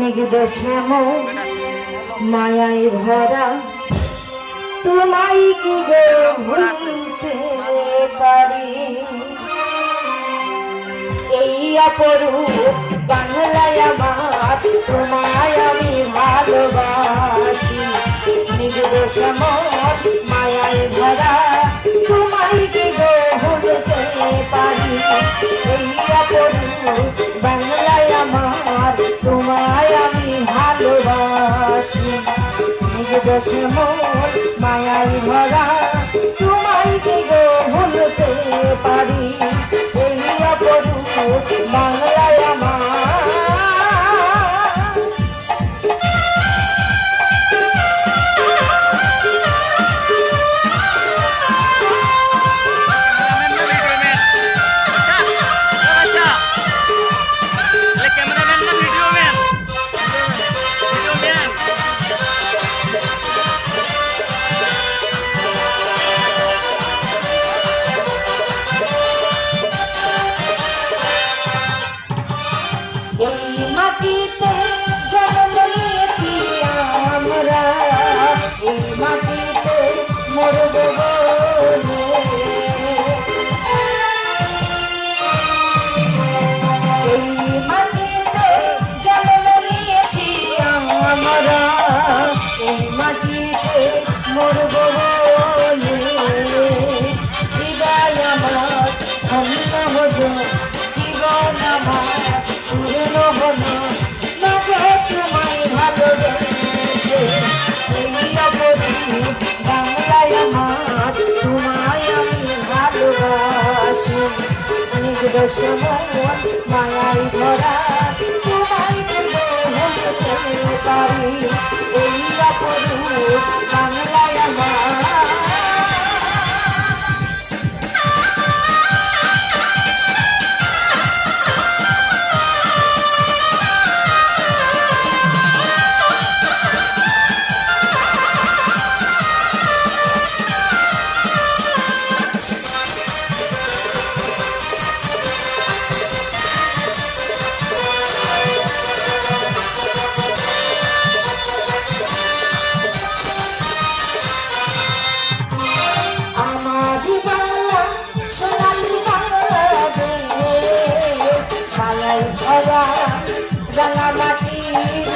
স্নিগ্ধ শ্যামল মায়ায় ভরা তোমায় কি গো ভুলতে পারি। এই অপরূপ বাংলায় আমার তোমায় আমি ভালোবাসি। স্নিগ্ধ শ্যামল মায়ায় ভরা তোমায় কি গো ভুলতে পারি। এই অপরূপ বাংলায় আমার তোমায় আমি ভালোবাসি। স্নিগ্ধ শ্যামল মায়ায় ভরা তোমায় কি গো ভুলতে পারি। এই অপরূপ বাংলায় আমার মাটিতে জন্ম নিয়েছি আমরা, এই মাটিতে মরব বলে। এই মাটিতে জন্ম নিয়েছি আমরা, এই মাটিতে মরব বলে। হৃদয় আমার ধন্য হলো, জীবন আমার পূর্ণ হলো, মাঝে তোমায় ভালোবেসে। এই অপরূপ বাংলায় আমার তোমায় আমি ভালোবাসি। স্নিগ্ধ শ্যামল মায়ায় ভরা তোমায় ভুলতে পারি। এই অপরূপ বাংলায় আমার রাঙা মাটির